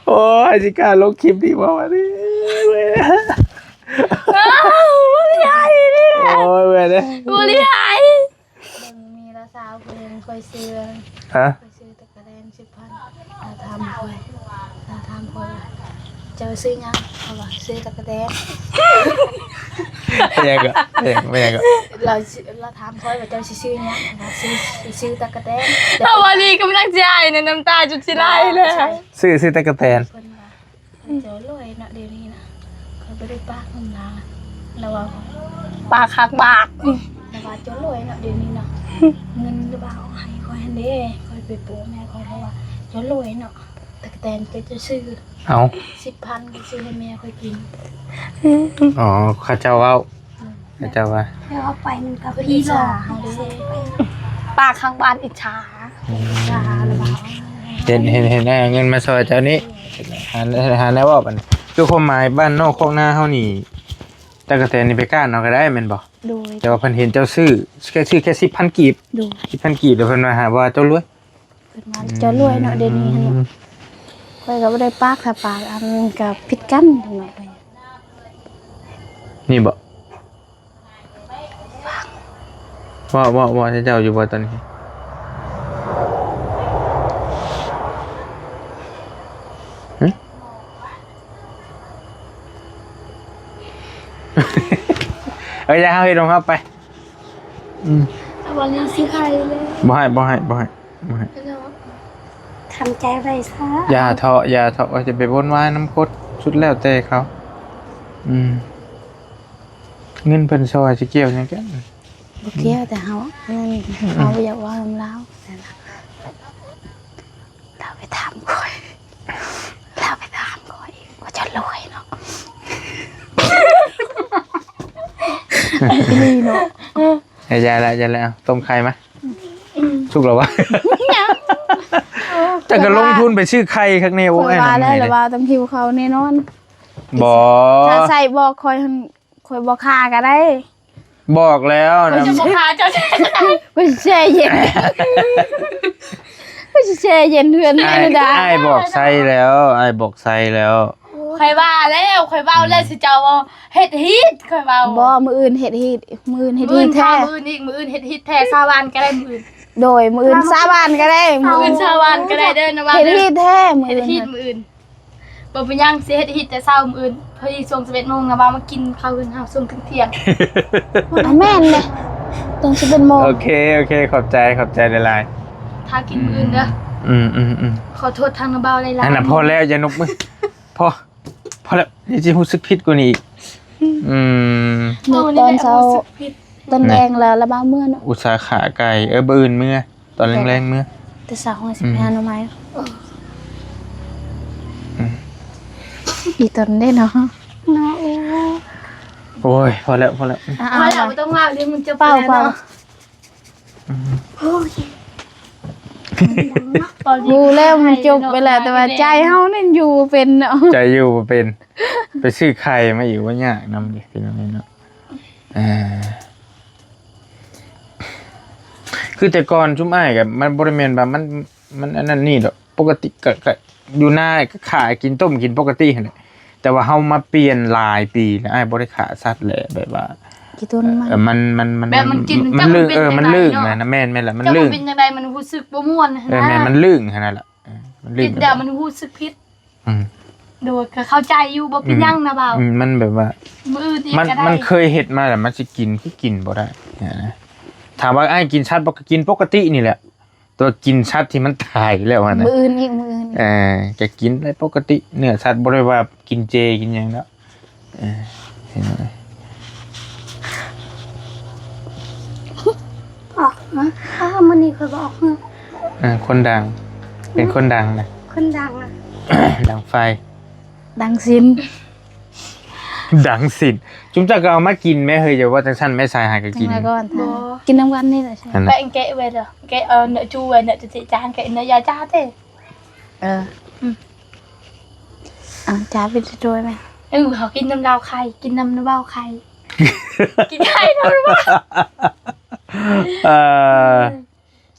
โอ้ยสิกล้าลงคลิปดีบ่วะนี่ ว่าลี่ให้นี่แหละ โอ้ยเว้ยเด้ ว่าลี่ให้ มีละสาวเพิ่นคอยซื้อ ฮะ คอยซื้อตะกะแดน10,000เราทำคอยจะซื้อหยังเขาว่าซื้อตะกะแดน ไม่ยังก็ไม่ยังก็ เราถามคอยว่าเจ้าสิซื้อหยังว่าซื้อตะกะแดน ถ้าว่าลี่กำลังใจในน้ำตาจุดสิไหลเลย ซื้อตะกะแตน เพิ่นว่าเจ้ารวยเนาะเดี๋ยวนี้นะเขาบ่ได้ปากน้ำลาแล้วว่า ปากคักบาก แต่ว่าเจ้ารวยเนาะเดี๋ยวนี้เนาะเงินหรือเปล่าให้คอยหันเด้คอยไปโปะแม่คอยเพราะว่าเจ้ารวยเนาะตะกะแตนจะซื้อ เอา 10,000ก็ซื้อให้แม่คอยกิน อ๋อข้าเจ้าเว้าข้าเจ้าว่า แล้วเอาไปมันก็พี่หลอกเฮาเด้ ปากข้างบ้านอิจฉา ชาหรือเปล่า เห็นได้เงินมาซอยเจ้านี้หาแนวว่าบัดคือความหมายบ้านนอกโคกหน้าเฮานี่ตะกะแตนนี่ไปก้านเอาก็ได้แม่นบ่ โดย แต่ว่าเพิ่นเห็นเจ้าซื้อแค่10,000กีบ โดย 10,000กีบแล้วเพิ่นว่าหาว่าเจ้ารวย เพิ่นว่าเจ้ารวยเนาะเดี๋ยวนี้หั่นเนาะคอยก็บ่ได้ปากถ้าปากอันก็ผิดกันจังหน่อย นี่บ่ว่าเจ้าอยู่บ่ตอนนี้หึ อย่าเฮาเฮ็ดของเฮาไปถ้าว่านี้สิใครเลย บ่ให้ ทำใจไว้ซะ อย่าเถาะว่าจะไปวนวายน้ำคดสุดแล้วแต่เขาเงินเพิ่นซอยสิเกี่ยวหยังกัน บ่เกี่ยวแต่เฮาเงินเฮาอยากว่าน้ำลาวแต่ละเราไปถามก่อยว่าจะรวยเนาะ นี่เนาะ อย่าละเอาต้มไข่มาสุกแล้ววะแต่ก็ลงทุนไปซื้อไข่ข้างในโอ้ คอย ย ว่าแล้ว น้ำ ละ นี่ ว่าต้องหิวเขาแน่นอน บ่ ถ้าใส่บอกคอยบ่ฆ่าก็ได้ บอกแล้วนะ จะบอกหาเจ้า บ่แช่เย็นบ่แช่เย็นเฮือน ไอ้ ไม่ได้ ไอ้บอกไซแล้วไอ้บอกไซแล้ว ใครว่าแล้วใครเว้าแล้วสิเจ้าว่าเฮ็ดฮิตใครเว้า บ่มื้ออื่นเฮ็ดฮีดมื้ออื่นเฮ็ด มื้ ฮี อ ด แท้ แท้ มื้ออีกมื้ออื่นเฮ็ดฮิตแท้ซาวันก็ได้มื้อ โดยมื้ออื่นสาบานก็ได้ มื้ออื่นซาวันก็ได้เด้อนะว่า เฮ็ด เด้ ฮี อ ดแท้มื้อ เฮ็ด อื่น ฮิตมื้ออื่นบ่เป็นหยังสิเฮ็ดฮิตแต่เช้ามื้ออื่นพอดีช่วง11:00 นนะว่ามากินข้าวอื่นเฮาช่วงถึงเที่ยง อ่ะแม่นเลยต้องสิเป็นโมง โอเคขอบใจหลาย ถ้ากินมื้ออื่นเด้อ ๆอืม ขอโทษทางน้าเบาหลายๆ อันน่ะพอแล้วอย่านกมือพอแล้วเดี๋ยวสิรู้สึกผิดกว่านี้อีกนึกตอนเช้าตอนแรงแล้วละบ้าเมื่อเนาะ อุตสาขาไก่บ่อื่นเมื่อตอนแรงๆเมื่อ แต่สาวของสิบห้าหน่อไม้อีตอนได้เนาะเนาะ โอ้ยพอแล้ว พอแล้วไม่ต้องเล่าเดี๋ยวมึงจะ เปล่า เนาะ ดูแล้วมันจบไปแล้วแต่ว่าใจเฮานั่นอยู่เป็นเนาะ ใจอยู่บ่เป็นไปซื้อไข่มาอีกว่ายากนำดิพี่น้องเนาะคือแต่ก่อนชุมอ้ายกับมันบ่ได้แม่นว่ามันอันนั้นนี่ดอกปกติก็อยู่หน้าก็ขายกินต้มกินปกติหั่นแหละแต่ว่าเฮามาเปลี่ยนหลายปีแล้วอ้ายบ่ได้ขาสัตว์แหละแบบว่า กี่ต้นมัน มัน แบบมันกิน มันลึกมันลึก เนาะ นะแม่นแหละมัน เจ้า ลึ มัน ก เป็นจังไดมันรู้สึกบ่ม่วนนะ แม่นมันลึกขนาดละมันลึ กิ ก นแต่มันรู้สึกผิด อืม โดยก็เข้าใจอยู่บ่เป็นหยังนะเบา มันแบบว่า มื้ออื่นอีก มัน ก็ได้ มันเคยเฮ็ดมาแล้วมันสิกินคือกินบ่ได้นะถามว่าอ้ายกินชัดบ่ก็กินปกตินี่แหละ ตัวกินชัดที่มันตายแล้วนะ มืออื่นอีกมืออื่น จะกินได้ปกติเนื้อสัตว์บ่ได้ว่ากินเจกินหยังแล้วเห็นไหม ออกนะมันนี่เคยบอกเนาะ คนดังเป็นคนดังนะ คนดังอ่ะ ดังไฟ ดังซิน ดังสินจุ๊มจักก็เอามากินแม่เฮ้ยอย่าว่าจังซั่นแม่ชายหาก็ จั กิ ง น ไดก่อนกินน้ำกันนี่แหละใช่ นั่น ไป น่ะ anh kệ về rồi kệ nợ chu về nợ chị trang kệ nợ gia cha thế จ้าไปช่วยไหม họ kinh năm lao khay kinh năm nó bao khay kinh khay nó bao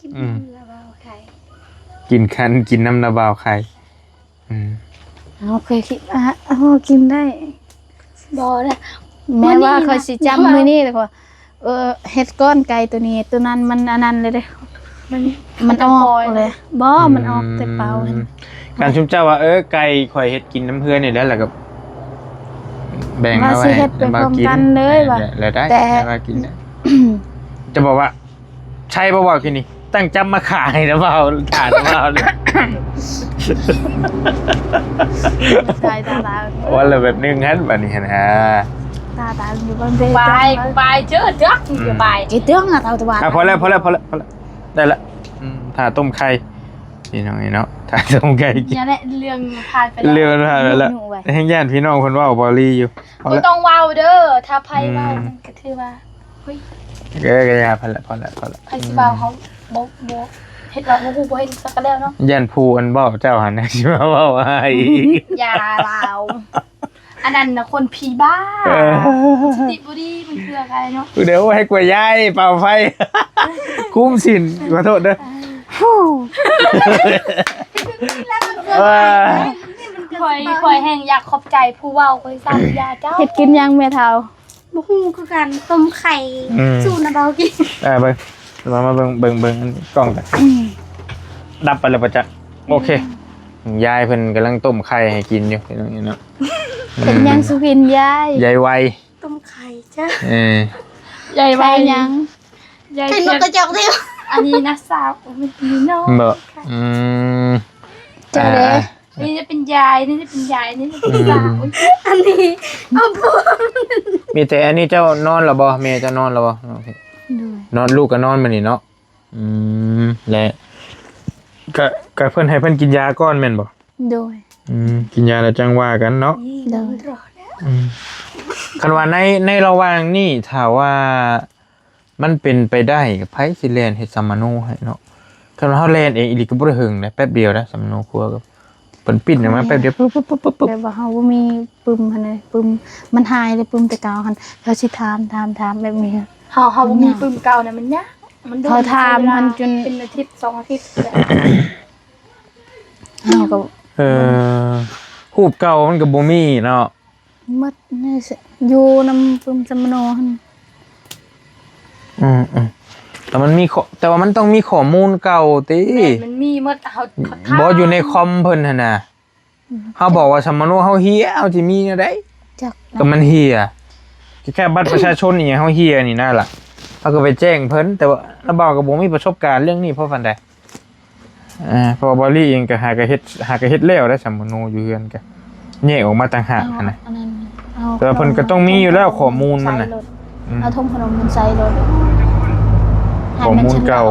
กินแล้วเอาไข่ กินคันกินน้ำนาบาวไข่เอาเคยคิดกินได้ บ่ได้ แม้ว่าเขาสิจำมื้อนี้แต่ว่าเฮ็ดก้อนไก่ตัวนี้ตัวนั้นมันอันนั้นเลยเด้มันออกเลยบ่มันออกแต่เปล่า การชุมเจ้าว่าไก่ข่อยเฮ็ดกินน้ำเพื่อนนี่แล้วก็แบ่ง ว่า เอาไว้ สิเฮ็ดเป็นพร้อมกันเลยว่ะ แล้วได้ แต่ มากินได้จะบอกว่าใช่ป่าวกินนี่ตั้งจำมาขายนะเปล่าถานเปล่าเลย ตายตา ว่าเลยแบบนึงงั้นแบบนี้นะ ตาอยู่บนเบ ไปเจอจักอยู่ไป ไอ้เตื้องอ่ะเท่าตัว พอแล้วได้ละถ่าต้มไข่พี่น้องเนาะถ่าต้มไข่กิน อย่าได้เรื่องผ่านไปแล้ว เรื่องผ่านไปแล้วให้ญาติพี่น้องคนว่าบอลี่อยู่ บ่ต้องว้าวเด้อถ้าไผว้าวมันก็ถือว่าเฮ้ย ก็ยาพอละ ไผสิว้าวเขาบ่เฮ็ดว่าบ่ฮู้บ่เฮ็ดสักก็แล้วเนาะ ยันภูอันบอกเจ้าหันนะชิมาว่าว่า อย่าลาวอันนั้นน่ะคนผีบ้าสติบ่ดีมันคืออะไรเนาะ เดี๋ยวให้กล้วยย้ายเป่าไฟ คุ้มสินขอโทษเด้อ คอยแห่งอยากขอบใจผู้เว้าคอยสร้างยาเจ้า เฮ็ดกินยังแม่เฒ่า บ่ฮู้คือกันต้มไข่สู่น้าเบากิน เบิ่งมาเบิ่งกล้องกันดับไปแล้วประจักษ์โอเคยายเพิ่นกำลังต้มไข่ให้กินอยู่พี่น้องเนาะ เป็นยังสุกินยาย ยายไว ต้มไข่จ้ะ ใหญ่ ไป ไว้ ยัง ใหญ่ ไข่น เพีย กกระจอกเดียว อันนี้นะสาวมันมีน้อง บ่เจ้าเด้ นี่จะเป็นยายนี่จะเป็นยายนี่จะเป็นสาว อันนี้เอาพวก มีแต่อันนี้เจ้านอนหรอบ่แม่เจ้านอนหรอบ่นอนลูกก็นอนมื้อนี้เนาะและก็เพิ่นให้เพิ่นกินยาก่อนแม่นบ่ โดย กินยาแล้วจังว่ากันเนาะ โดย คันว่าในระหว่างนี้ถ้าว่ามันเป็นไปได้กับไผสิแลนเฮ็ดสัมมโนให้เนาะคันว่าเฮาแลนเองอีหลีก็บ่ได้หึงนะแป๊บเดียวนะสัมมโนครัวก็เพิ่นปิ้นออกมาแป๊บเดียวปุ๊บ แบบว่าเฮาบ่มีปึมหั่นน่ะปึมมันหายเลยปึมแต่เก่าหั่นเขาสิถามแบบนี้ เฮาบ่มีปืนเก่านะมันยากมันโดน เขาถามมันจน เป็นอาทิตย์2อาทิตย์ เฮาก็ รูปเก่ามันก็บ่มีเนาะ หมดนี่สิอยู่นำปึมจำโนหั่น แต่มันมีแต่ว่ามันต้องมีข้อมูลเก่าติ มันมีหมดเขาถาม บ่อยู่ในคอมเพิ่นหั่นน่ะเฮาบอกว่าสัมมโนเฮาเฮียเอาสิมีแนวใด จัก ก็มันเฮียแค่บัตรประชาชนนี่เฮาเฮียนี่นั่นล่ะเฮาก็ไปแจ้งเพิ่นแต่ว่าระเบาก็บ่มีประสบการณ์เรื่องนี้เพราะฟันใดเพราะว่าบอลลี่เองก็หากะเฮ็ดแล้วได้สัมมโนอยู่เฮือนก็แยกออกมาต่างหากหั่นน่ะ อันนั้น แต่ว่าเพิ่นก็ต้องมีอยู่แล้วข้อมูลมันน่ะ เอาทงขนมมันใส่รถ ข้อมูลเก่า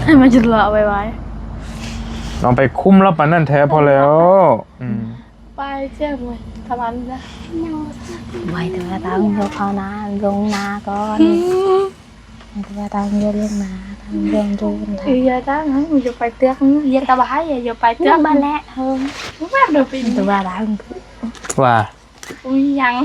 ให้มันชะลอไว้ ลองไปคุ้มแล้วปานนั้นแท้พอแล้วไปเจ้าบ่ทำอันนะ ไว้แต่ว่าตามโยกเขานาลงนาก่อนแต่ว่าตามโยกลงนาทำเรื่องดูกัน อย่าดังอย่าไปเตือกอย่าตะบายอย่าไปเตื เรื่ อ อก งบ้านแหละเฮิง แม่เดี๋ยวไป แต่ว่าดัง ว่า อุ้ยยัง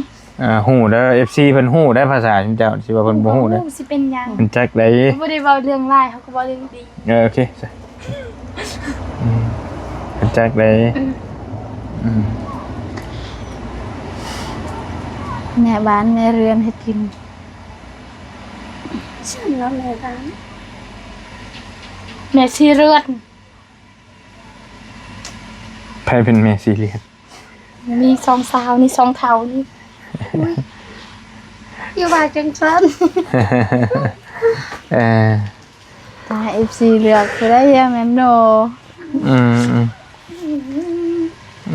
ฮู้เด้อ FC เพิ่นฮู้ได้ภาษาเจ้าสิว่าเพิ่นบ่ฮู้เด้อ สิเป็นยัง เพิ่นจักได้ บ่ได้เว้าเรื่องร้ายเขาก็เว้าเรื่องดี โอเคจ้ะเพิ่นจักได้ แม่บ้านแม่เรือนให้กิน ฉันแล้วแม่บ้าน แม่สิเลือด ไผเป็นแม่ซีเรียส มี2สาวนี่2เฒ่านี่ อยู่ว่าจังซั่น ตา FC เลือกคือได้ยังแม่โน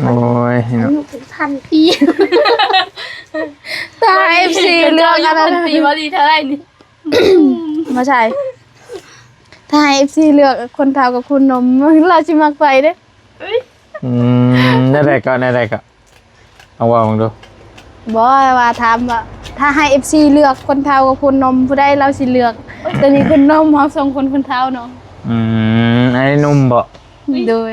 โอ้ยเนาะ อายุเป็นพันปี ตา FC เลือกอันนั้น ปีบ่ดีเท่าไหร่นี่ มาใช่ถ้าให้ FC เลือกคนเฒ่ากับคนหนมเราสิมักไปเด้ นั่นแหละก็เอาว่ามึงดู บ่ว่าถามว่าถ้าให้ FC เลือกคนเฒ่ากับคนหนมผู้ใดเราสิเลือกแต่นี่คนหนมเฮาส่งคนเฒ่าเนาะ ไอ้นุ่มบ่ โดย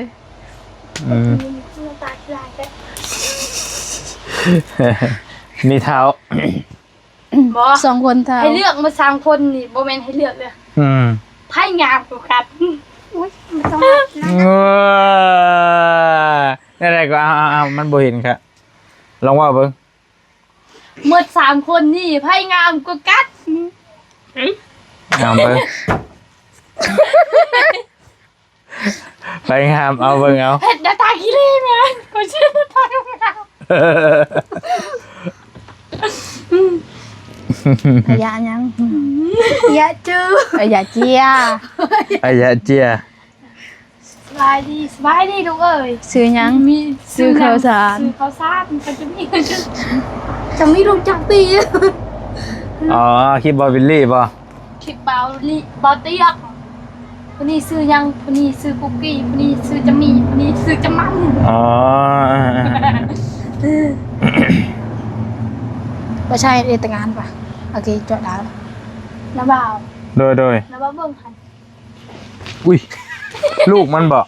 มีเท้า บ่ 2คนเฒ่า ให้เลือกมา3คนนี่บ่แม่นให้เลือกเลยไผงามกว่ากัน อุ้ยไม่ต้องรับนะ นี่นแหละก็เอามันบ่เห็นครับลองว่าเบิ่ง หมด3คนนี่ไพ่งามกว่ากัด เอาเบิ่งไปงามเอาเบิ่งเอา เห็ดดาตาขี้เล่แม่ก็ชื่อตาขาว อย่ายัง อย่าจื้อ อย่าเจีย ไอ้ยะเจีย สบายดีลูกเอ้ย ซื้อยัง มี ซื้อข้าวสาร ซื้อข้าวสารมันจะมีจะไม่รู้จักปี อ๋อคลิปบอยวิลลี่ป่ะ คลิปเบาลิเบาเตียกคนนี้ซื้อยังคนนี้ซื้อคุกกี้คนนี้ซื้อจะมีคนนี้ซื้อจะมัน อ๋อ ไม่ใช่เรียนแต่งงานปะโอเคจดแล้ว นะบ่าว โดย นะบ่าวเบิ่งคัน อุ้ยลูกมันบอก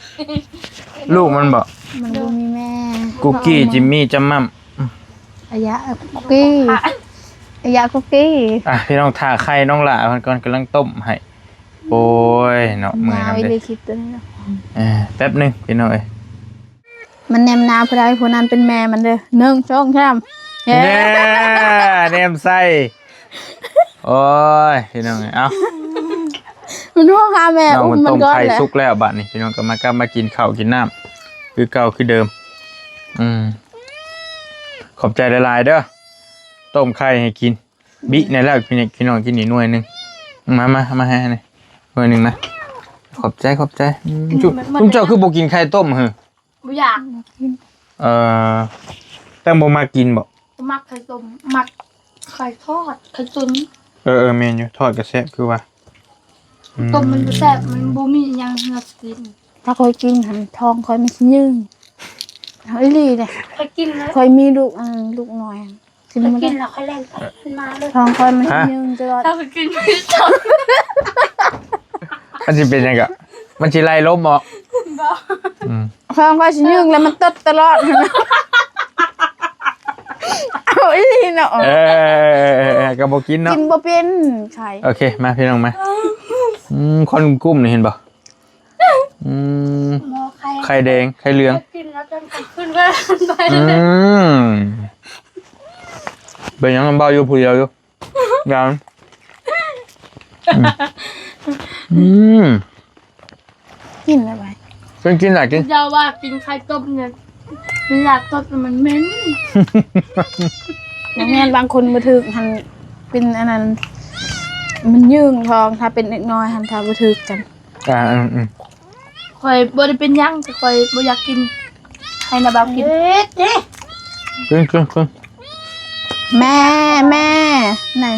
ลูกมันบอก มันดูมีแม่ กุกกี้จิมมี่จัมมั่ม อายะคุกกี้อายะคุกกี้ อ่ะพี่น้องถ่าไข่น้องหล่ามันก่อนกำลังต้มให้โอ้ยเนาะมือ มา น้ำ วิ เด็ ลี ด คลิปตัวนี้เนาะ แป๊บหนึงพี่น้องเอ้ย มันแนมนาผู้ใดผู้นั้นเป็นแม่มันเด้อ1 2 3เฮ้ แน่เนมไส้โอ้ยพี่น้องเอ้ยเอ้า มันพ่อค้าแม่ น้อง อุ้ มัน มมั ต้ น ม ก่อน ไข่ แหละ สุกแล้วบัดนี้พี่น้องก็มากินข้าวกินน้ำคือเก่าคือเดิมขอบใจหลายๆเด้อต้มไข่ให้กินบิในแล้วพี่น้องกินอีกหน่วยหนึงมาให้หน่อยหน่วยหนึงนะขอบใจจุ๊เจ้าคือบ่กินไข่ต้มเหรอ บ่อยาก แตงโมมากินบ่ มักไข่ต้มมักไข่ทอดไข่ตุ๋น เมนอยู่ทอดกระแซบคือว่า ต้มมันบ่แซ่บมันบ่มีหยังให้กิน ถ้าคอยกินหันทองคอยไม่ชิ้นยืงเฮ้ยลีเลย ค่อยกินแล้ว คอยมีลูกลูกน้อยกิน ค่อย ไม่ กิ ได้ นแล้วค่อยแล่นไปขึ้นมาเลย ทองคอยมันชิ้นยืงตลอด ถ้าค่อยกินไม่จบ มันสิเป็นยังไงมันสิไล่ล้มบ่ บ่ ทองคอยชิ้นยืงแล้วมันตดตลอดเอาอีลีเนาะ ก็บ่กินเนาะ กินบ่เป็นไข่ โอเคมาพี่น้องมาคนกุ้มนี่เห็นบ่ หมอไข่ ไข่แดงไข่เหลือง กินแล้วกันขึ้นไปไป เป็นยังมันเบาอยู่ผู้เดียวอยู่ยังกินแล้วไป กินหลายกิน จะว่ากินไข่ต้มเนี่ยไม่อยากต้มมันเหม็น อย่างงั้นบางคนบ่ถึกหันเป็นอันนั้นมันยืงทองถ้าเป็นเล็กน้อยหันถ้าบ่ถึกกัน ข่อยบ่ได้เป็นหยังแต่ข่อยบ่อยากกินให้นาบ่าวกิน กิน แม่ไหนน่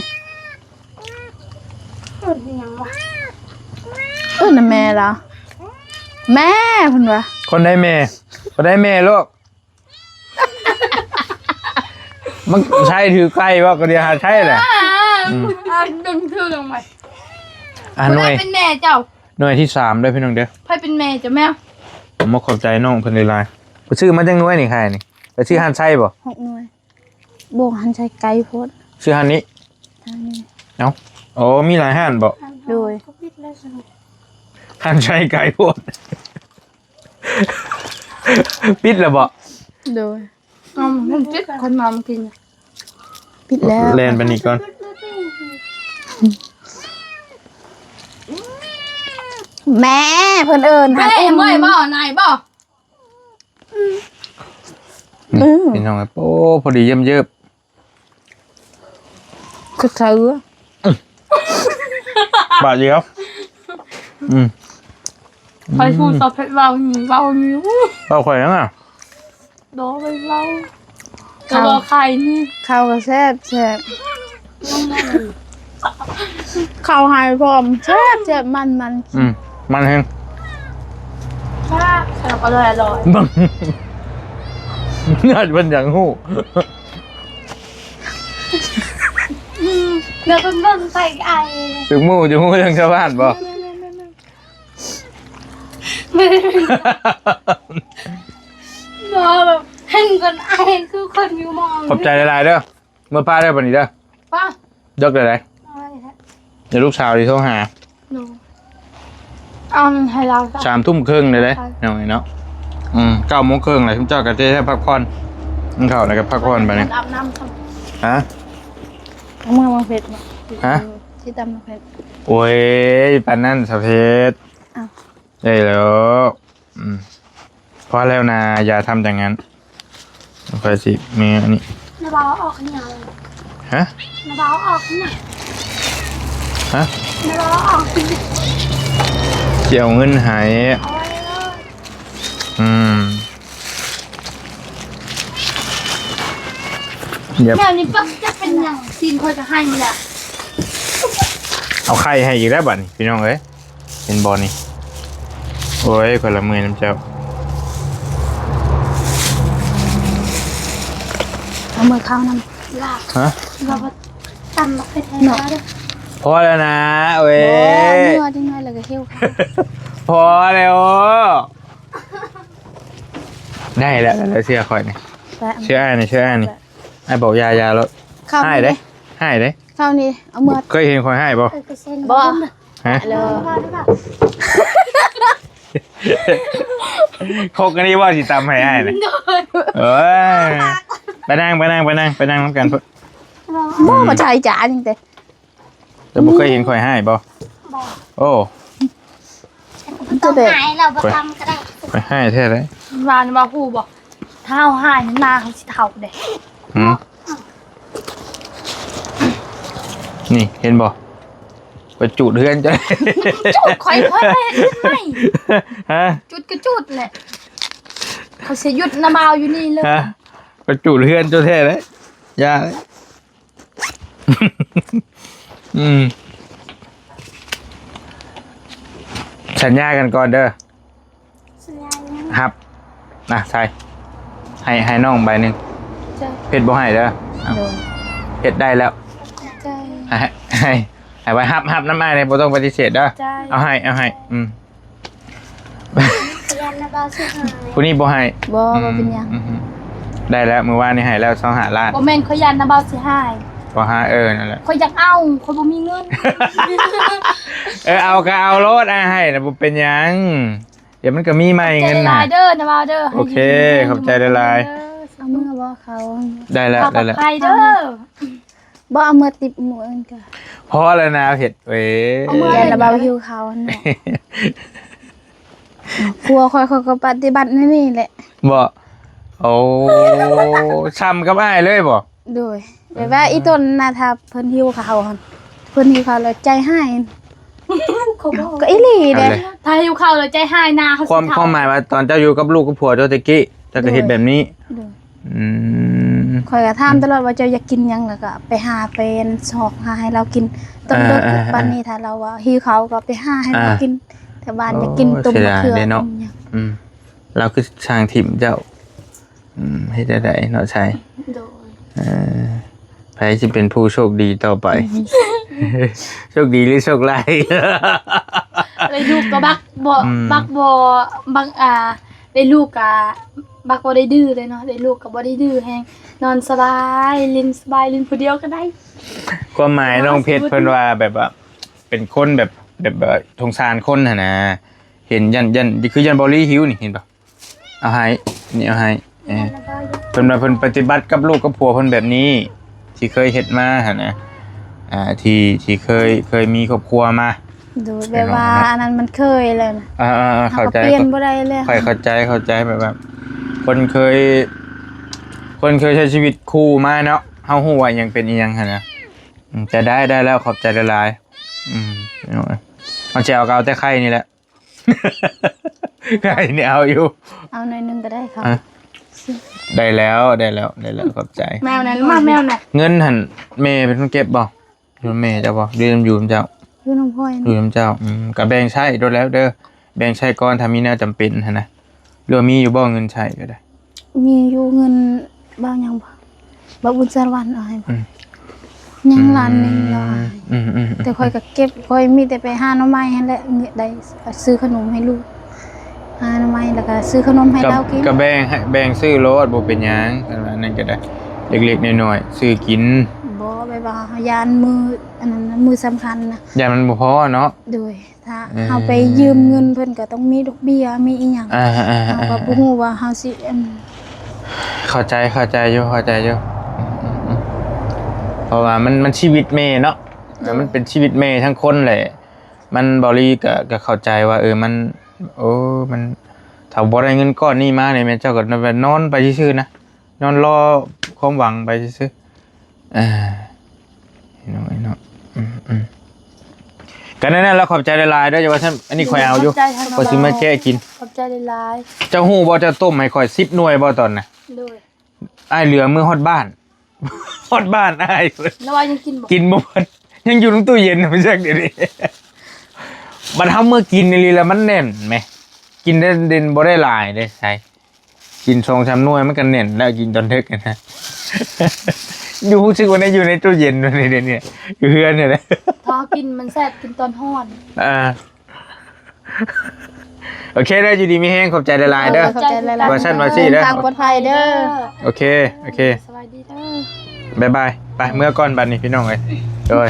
ะแม่เหรอแม่เพิ่นว่า คนได้แม่ลูกมันใช่ถือไก่ว่าก็เดียวหาใช่แหละ ดึงชื่อลงไป หน่วย เป็นแม่เจ้า หน่วยที่3ด้วยพี่น้องเด้อ ไผเป็นแม่เจ้าแม่ ผมมาขอบใจน้องเพิ่นหลายๆไปชื่อมาจังหน่วยนี่ใครนี่ไปชื่อฮันไส้บ่ 6หน่วยโบกหันใช้ไก่โพด ชื่อฮันนี้ ทางนี้ เอ้าโอ้มีหลายฮันบ่ โดย ฮันไส้ไก่โพดปิดแล้วบ่ โดย มันจิตคนมามากิน ปิดแล้ว แลนไปนี่ก่อน แม่เพิ่นเอิ้น แม่ หัน เมื่อยบ่นายบ่ นี่พี่น้องครับโอ้พอดีเยี่ยมเยิบ คือเสือบ าดเดียว ไผพูดสอบเพชรเว้าหิว เอาข่อยยังอ่ะ ดอไปเว้าก็บ่ไข่นี่ ข้าวก็แซ่บข้าวหายพร้อมแซ่บมัน มันแห้ง ค่ะแล้วก็อร่อย บังน่าจะเป็นอย่างหู้ แล้วก็มันใส่ไอ ถึงหมู่จะหู้ยังชาวบ้านบ่ ไม่ได้บ่แบบเห็นคนไอคือคนอยู่มอง ขอบใจหลายๆเด้อเมื่อป้าได้ปานนี้เด้อ ป้าย กได้ไหนเดี๋ยวลูกสาวที่โทรหา หนู เอาให้เราจ้ะ 3 ทุ่มครึ่งเลยเด้น้อยเนาะ9 โมงครึ่งเลยทุกเจ้าก็จะได้พักผ่อนกินข้าวแล้วก็พักผ่อนไปเนี่ย อาบน้ำท ฮะ เอามือมาเผ็ดมา ฮะ ที่ตำมาเผ็ด โอ้ยปานนั่นสะเพชร อ้าว ได้แล้วพอแล้วนะอย่าทำอย่างนั้นค่อยสิมีอันนี้ น้าบ่าวออกขนาด ฮะ น้าบ่าวออกขนาด ฮะ น้าบ่าวออก เกี่ยวเงินหาย เอาไว้เลย อย่า ำแนวนี้ปั๊บจะเป็นอย่างซีนคอยจะให้นี่แหละ เอาไข่ให้อีกแล้วบัดนี้พี่น้องเอ้ยเป็นบอลนี่โอ้ยคนละมือน้ำเจ้า เอามือเข้าน้ ลาก ฮะ เราก็ตำมาให้แทนเราด้วย พอแล้วนะเว้ ำ ย โอ้เนื้อจังเลยเลยก็หิวข้าว พอแล้วได้แล้วแล้วเชื่อคอยนี่ แปะ เชื่อไอ้นี่เชื่อไอ้นี่ไอ้บอกยาแล้ว ข้าว ให้ นี่ เด้ให้เด้ ข้าวนี่เอามือ เคยเห็นคอยให้บ่ บ่ ฮะ เลย โคกอันนี้ว่าสิตำให้ไอ้นี่เอ้ยไปนั่งน้ำกันเพิ่น บ่มาใช้จานจริงแต่ แต่บ่เคยเห็นคอยให้บ่โอ้ ตัวเด็ก หายเราไปทำก็ได้ คอยให้แท้เลย วานมาพูบอกเท้าหายนาเขาสิเท่าเด็ก นี่เห็นบ่ไปจุดเฮือนจ้ะ จุดคอยเห็นไหม ฮะ จุดก็จุดแหละเขาเสียยุดน้ำเมาอยู่นี่เลย ฮะไปจุดเฮือนเจ้าแท้เลยอย่าเลย สัญญากันก่อนเด้อครับนะใช่ให้น้องใบหนึ่ง ใช่ เพชรบ่ให้เด้อเอา โดน เพชรได้แล้ว ใช่ ให้ไว้ฮับน้ำอ้ายเลยบ่ต้องปฏิเสธเด้อ ใช่ เอาให้ยันนะบ่าวสุดหาย ผู้นี้บ่ให้ บ่เป็นยัง ได้แล้วมื้อวานนี้ให้แล้ว2 ล้าน โอแมนเขายันน้ำเมาสิหาย บ่หานั่นแหละ เขาอยากเอาเขาบ่มีเงิน เอาก็เอาโลดให้นะบ่เป็นหยังเดี๋ยวมันก็มีใหม่เงิน ใจ น่ะ ลายเด้อน้ำเมาเด้อ โอเคขอบใจหลาย เอามือบ่เขา ได้แล้ว ขอบ ได้แล้ว ใครเด้อ บ่เอามือติดมืออื่นก็ พอแล้วนะเผ็ดเว้ย ยันนะบ่าวหิวข้าวนั่นแหละครัวค่อยๆก็ปฏิบัตินี่แหละ บ่โอ้ช้ำกับอ้ายเลยบ่ โดยแบบว่าอีต้นน่ะถ้าเพิ่นหิวข้าวหั่นเพิ่นหิวข้าวแล้วใจหายก็อีหลีเด้ ถ้าหิวข้าวเลยใจหายนาเขา ความ สิ ค เท่า วามหมายว่าตอนเจ้าอยู่กับลูกกับผัวเจ้าตะกี้เจ้าก็เฮ็ดแบบนี้ โดย อืม ข่อยก็ถามตลอดว่าเจ้าอยากกินหยังแล้วก็ไปหาเป็นซอกหาให้เรากินต้นเลิกปานนี้ถ้าเราว่าหิวข้าวก็ไปหาให้เรากินแต่บ้านอยากกินต้มมะเขือต้มหยัง เราคือช่างถิ่มเจ้าเฮ็ดได้เนาะใช่ โดย ใครสิเป็นผู้โชคดีต่อไป โชคดีหรือโชคร้าย ได้ลูกก็บักบ่ อืม บักบ่บักได้ลูกก็บักบ่ได้ดื้อเลยเนาะได้ลูกก็บ่ได้ดื้อแฮงนอนสบายลินสบายลินผู้เดียวก็ได้ ความหมายน้องเพชรเพิ่นว่าแบบว่า เป็นคนแบบสงสารคนหั่นนะเห็นยันคือยันบอลลี่หิวนี่เห็นป่ะเอาให้นี่เอาให้เพิ่นว่าเพิ่นปฏิบัติกับลูกกับผัวเพิ่นแบบนี้ ที่เคยเฮ็ดมาหั่นนะที่เคยมีครอบครัวมา ดูแบบว่าอันนั้นมันเคยเลยนะ เข้าใจ เปลี่ยนบ่ได้เลย ค่อยเข้าใจแบบว่าคนเคยใช้ชีวิตคู่มาเนาะเฮาฮู้ว่าหยังเป็นอีหยังหั่นนะแต่ได้แล้วขอบใจหลายๆเอาแจวก็เอาแต่ไข่นี่แหละ ไข่นี่เอาอยู่ เอาหน่อยนึงก็ได้ครับ ได้แล้วขอบใจ แมวนั้นมาแมวน่ะ เงินหั่นแม่เป็นคนเก็บบ่อยู่แม่เจ้าบ่อยู่นำเจ้า คือน้องพ่อย อยู่นำเจ้าก็แบ่งใช้โดดแล้วเด้อแบ่งใช้ก่อนถ้ามีแนวจำเป็นหั่นนะหรือว่ามีอยู่บ่เงินใช้ก็ได้ มีอยู่เงินบ้างยังบ่บุญสารวันเอาให้บ่ยังล้านนึงแล้วแต่ค่อยก็เก็บค่อยมีแต่ไปหาหน่อไม้หั่นแหละได้ซื้อขนมให้ลูกหาหน่อไม้แล้วก็ซื้อขนมให้เรากิน ก็แบ่งซื้อรถบ่เป็นหยังอันนั้นก็ได้เล็กๆน้อยๆซื้อกิน บ่ไปว่าเฮายานมืออันนั้นมือสำคัญนะ อย่ามันบ่พอเนาะ โดย ถ้าเฮาไปยืมเงินเพิ่นก็ต้องมีดอกเบี้ยมีอีหยังเฮาก็บ่ฮู้ว่าเฮาสิเข้าใจอยู่เพราะว่ามันชีวิตแม่เนาะมันเป็นชีวิตแม่ทั้งคนแหละมันบริก็เข้าใจว่ามันมันถ้าบ่ได้เงินก้อนนี้มาเนี่ยแม่เจ้าก็นอนไปซื่อๆนะนอนรอความหวังไปซื่อเนาะกันนั่นแล้วขอบใจหลายๆด้วยจ้ะว่าท่านอันนี้ข่อยเอาอยู่ข่อยสิมาแก้กินขอบใจหลายเจ้าฮู้บ่เจ้าต้มให้ข่อย10หน่วยบ่ตอนน่ะ ๆโดย อ้ายเหลือมื้อฮอดบ้าน ฮอดบ้านอ้าย แล้วว่ายังกินบ่ กินบ่หมดยังอยู่ในตู้เย็นไม่ใช่เดี๋ยวนี้บัดเฮาเมื่อกินนี่แล้วมันแน่นแหมกินได้เด่นบ่ได้หลายเด้ใช่กิน2-3หน่วยมันก็แน่นแล้วกินตอนดึกกันนะ อยู่รู้สึกว่าอยู่ในตู้เย็นนี่เดี๋ยวนี้อยู่เฮือนเนี่ยนะ ถ้ากินมันแซ่บกินตอนร้อน โอเคได้อยู่ดีมีแห้งขอบใจหลายๆเด้อ ขอบใจหลายๆ ว่าซั่นว่าซี่เด้อ ทางปลอดภัยเด้อ โอเค สวัสดีเด้อ บ๊ายบายไปเมื่อก่อนบัดนี้พี่น้องเอ้ยโดย